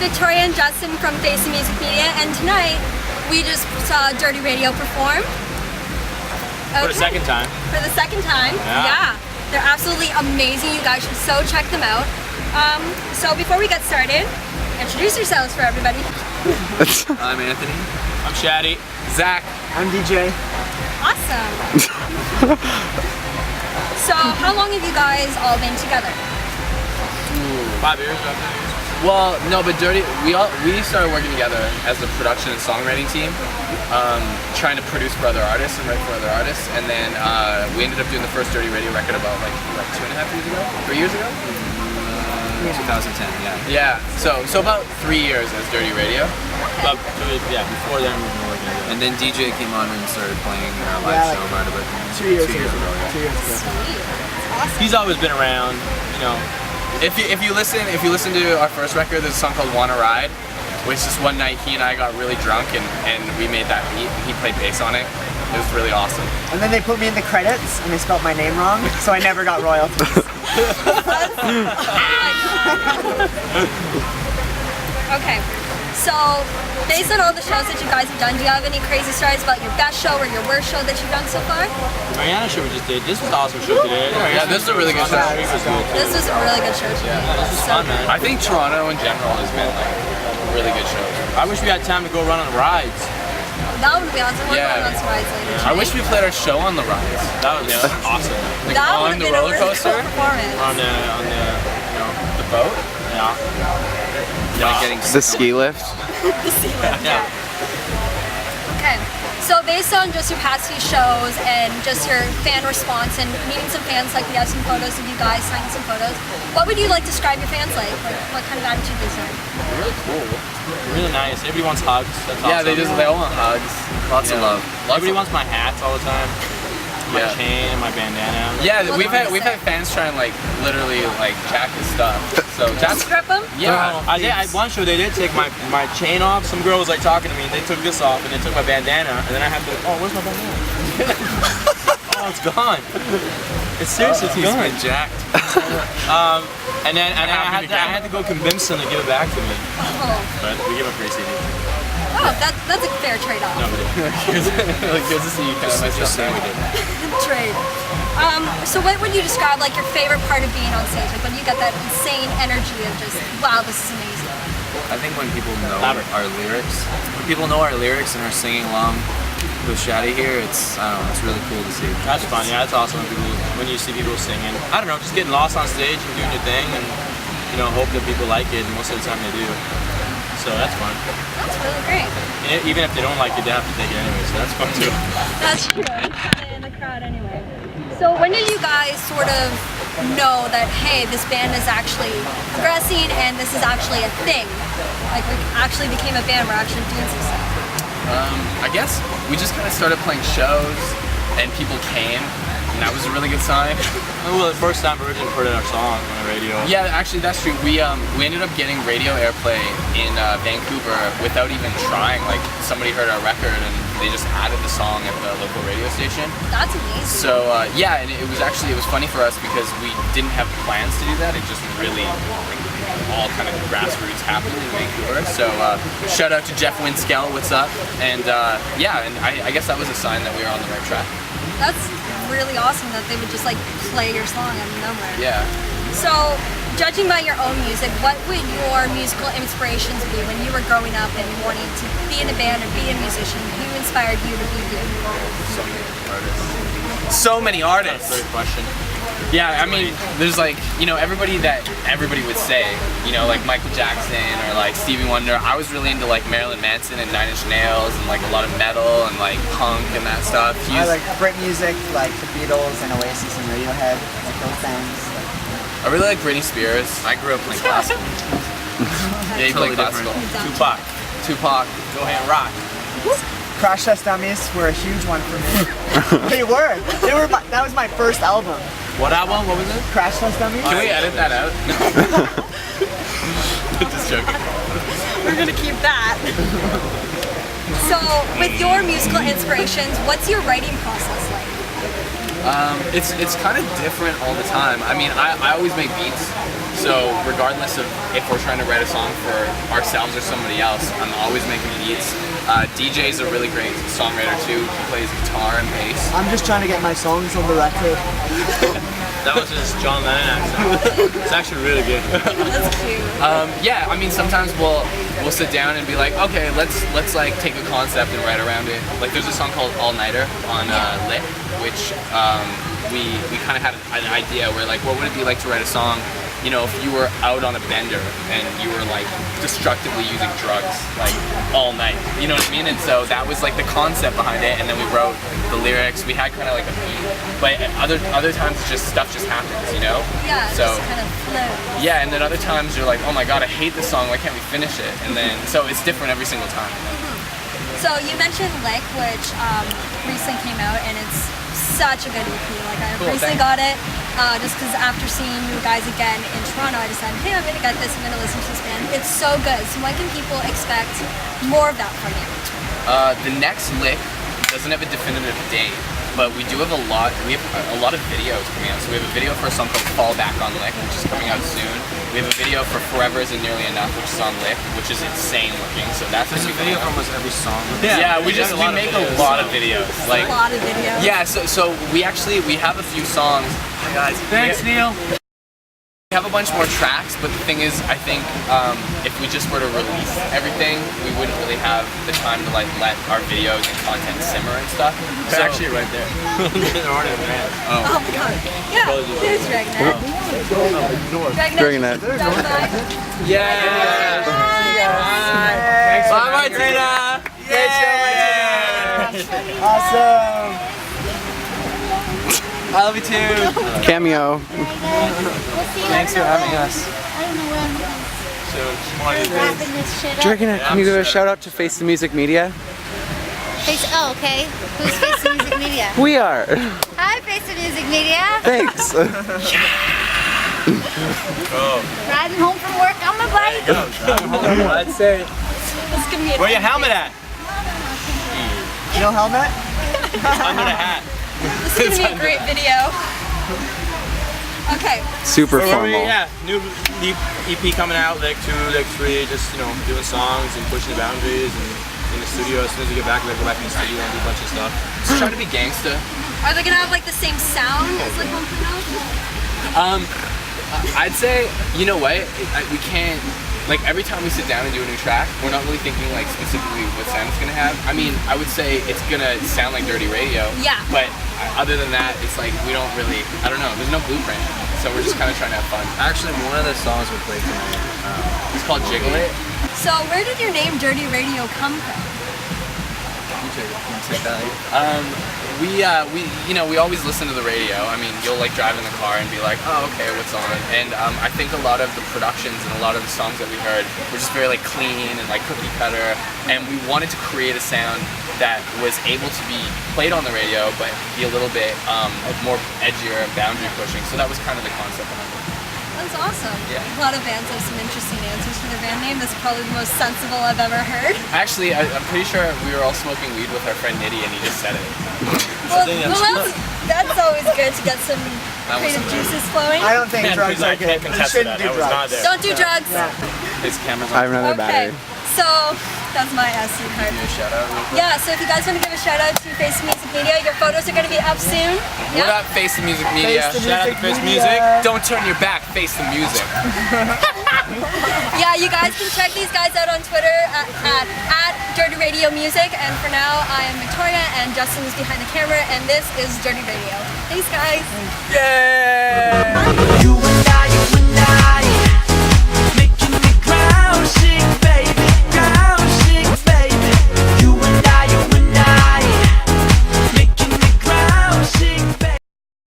Victoria and Justin from Face and Music Media, and tonight we just saw Dirty Radio perform. For the second time. For the second time, yeah. They're absolutely amazing. You guys should so check them out. So before we get started, introduce yourselves for everybody. I'm Anthony. I'm Shaddy. Zach. I'm DJ. Awesome. So how long have you guys all been together? 5 years. Well, no, but we started working together as a production and songwriting team, trying to produce for other artists and write for other artists, and then we ended up doing the first Dirty Radio record about like 2.5 years ago? 3 years ago? 2010, yeah. Yeah, so about 3 years as Dirty Radio. Before then we've been working together. And then DJ came on and started playing in our live show about 2 years ago. Sweet. Awesome. He's always been around, you know. If you listen to our first record, there's a song called Wanna Ride, which just one night he and I got really drunk and we made that beat and he played bass on it. It was really awesome. And then they put me in the credits and they spelled my name wrong, so I never got royalties. Okay, so based on all the shows that you guys have done, do you have any crazy stories about your best show or your worst show that you've done so far? The Mariana show we just did. This was an awesome show today. Yeah, this is a really good show. This was a really good show today. This was fun, man. I think Toronto in general has been like a really good show. I wish we had time to go run on the rides. That would be awesome. We're going on some rides later today. I wish we played our show on the rides. That would be awesome. Like That on would have the been a roller really coaster, cool performance. On the boat. yeah. Like getting The ski lift. The sea lift, Yeah. Okay, so based on just your past few shows and just your fan response and meeting some fans, like we have some photos of you guys, signing some photos, what would you like to describe your fans like? Like what kind of attitude is there? Really cool. Really nice. Everybody wants hugs. That's Yeah, awesome. they all want hugs. lots of love. Everybody wants my hats all the time. My Yeah. chain, my bandana. Yeah, Well, we've that's had fans try and like literally like jack his stuff. So that's Strip them? yeah. I one show they did take my chain off. Some girl was like talking to me and they took this off and they took my bandana and then I had to, oh, where's my bandana? Oh, it's gone. It's seriously, it's He's gone. been jacked. And then I had to go convince them to give it back to me. Oh, But we give them free CD. that's a fair trade-off. Nobody. Like good to see you kind of Just saying we did. Trade. So what would you describe like your favorite part of being on stage? Like when you get that insane energy of just, wow, this is amazing. I think when people know our lyrics, and are singing along with Shaddy here, it's really cool to see. That's fun. Yeah, that's awesome when you see people singing. I don't know, just getting lost on stage and doing your thing and, you know, hope that people like it, and most of the time they do. So that's fun. That's really great. And even if they don't like it, they have to take it anyway, so that's fun too. That's true. In the crowd anyway. So when did you guys sort of know that, hey, this band is actually progressing and this is actually a thing? Like we actually became a band, we're actually doing some stuff. I guess we just kind of started playing shows and people came and that was a really good sign. Well, the first time Virgin put in our song on the radio. Yeah, actually that's true. We ended up getting radio airplay in Vancouver without even trying. Like somebody heard our record and they just added the song at the local radio station. That's amazing. So yeah, and it was funny for us because we didn't have plans to do that. It just really all kind of grassroots happened in Vancouver. So shout out to Jeff Winskell, what's up? And yeah, and I guess that was a sign that we were on the right track. That's really awesome that they would just like play your song out of nowhere. Yeah. So, judging by your own music, what would your musical inspirations be when you were growing up and wanting to be in a band or be a musician? Who inspired you to be you? So many artists. That's a great question. Yeah, I mean, there's like, you know, everybody would say, you know, like Michael Jackson or like Stevie Wonder. I was really into like Marilyn Manson and Nine Inch Nails and like a lot of metal and like punk and that stuff. I like Brit music, like the Beatles and Oasis and Radiohead, like those bands. I really like Britney Spears. I grew up playing classical. Yeah, you Totally play classical. Tupac. Go ahead and rock. Crash Test Dummies were a huge one for me. They were. That was my first album. What album? What was it? Crash Test Dummies. Can we edit that out? Just joking. We're gonna keep that. So, with your musical inspirations, what's your writing process like? It's kind of different all the time. I mean, I always make beats, so regardless of if we're trying to write a song for ourselves or somebody else, I'm always making beats. DJ is a really great songwriter too. He plays guitar and bass. I'm just trying to get my songs on the record. That was his John Lennon accent. It's actually really good. That's cute. Yeah, I mean sometimes we'll sit down and be like, okay, let's like take a concept and write around it. Like there's a song called All Nighter on Lit, which we kind of had an idea where like, what would it be like to write a song, you know, if you were out on a bender and you were like destructively using drugs like all night, you know what I mean? And so that was like the concept behind it, and then we wrote the lyrics. We had kind of like a beat, but other times it's just stuff just happens, you know? Yeah, it so just kind of flows. yeah, and then other times you're like, oh my god, I hate this song, why can't we finish it? And then so it's different every single time. So you mentioned Lick, which recently came out, and it's such a good EP. Like I Cool, recently thanks. got it just because after seeing you guys again in Toronto, I decided, hey, I'm gonna get this. I'm gonna listen to this band. It's so good. So when can people expect more of that from you? The next Lick doesn't have a definitive date, but we do have a lot. We have a lot of videos coming out. So we have a video for a song called Fall Back on Lick, which is coming out soon. We have a video for Forever Isn't Nearly Enough, which is on Lick, which is insane looking. So that's There's a video for almost every song. Yeah, we make a lot of videos. Like A lot of videos. yeah, so we have a few songs. Hi guys. Thanks, Neil. We have a bunch more tracks, but the thing is, I think if we just were to release everything, we wouldn't really have the time to like let our videos and content simmer and stuff. It's actually right there. They're already in the band. Oh my god. Yeah, there's Dragonette. Dragonette. Yeah. Thanks, Bye, Martina. Great show, Martina. Awesome. I love you too. Cameo. Thanks for having us. I don't know where I'm going. So it's one of these days. Wrapping this shit up. Dragonette, can you give a shout out to Face the Music Media? Oh, okay. Who's Face the Music Media? We are. Hi, Face the Music Media. Thanks. Riding home from work on my bike. I'd say. This is gonna be Where your helmet at? No helmet? Under the hat. This is gonna be a great video. Okay. Super So formal. yeah, new EP coming out, Lick 2, Lick 3, just, you know, doing songs and pushing the boundaries and in the studio. As soon as we get back, we're gonna go back in the studio and do a bunch of stuff. Just trying to be gangsta. Are they gonna have like the same sound as like 1.0? I'd say, you know what, we can't, like every time we sit down and do a new track, we're not really thinking like specifically what sound it's gonna have. I mean, I would say it's gonna sound like Dirty Radio. Yeah. But other than that, it's like we don't really, I don't know, there's no blueprint. So we're just kind of trying to have fun. Actually, one of the songs we played tonight. It's called Jiggle It. So where did your name Dirty Radio come from? You take that. We always listen to the radio. I mean, you'll like drive in the car and be like, oh, okay, what's on? And I think a lot of the productions and a lot of the songs that we heard were just very like clean and like cookie cutter. And we wanted to create a sound that was able to be played on the radio, but be a little bit more edgier and boundary pushing. So that was kind of the concept behind it. That's awesome. Yeah. A lot of bands have some interesting answers for their band name. That's probably the most sensible I've ever heard. Actually, I'm pretty sure we were all smoking weed with our friend Nitty, and he just said it. Well, that's always good to get some creative juices flowing. I don't think drugs are I can't good. You contest shouldn't that. do I was not drugs. there. Don't do drugs. His camera's I have on. another Okay. battery. So that's my SD card. Give you a shout out real quick. Yeah, so if you guys want to give a shout out to Face the Music Media, your photos are going to be up soon. What Yeah? up, Face the Music Media? Face the Shout out to Face Media. Music. Don't turn your back, face the music. Yeah, you guys can check these guys out on Twitter at Dirty Radio Music. And for now, I am Victoria, and Justin is behind the camera, and this is Dirty Radio. Thanks, guys. Yay!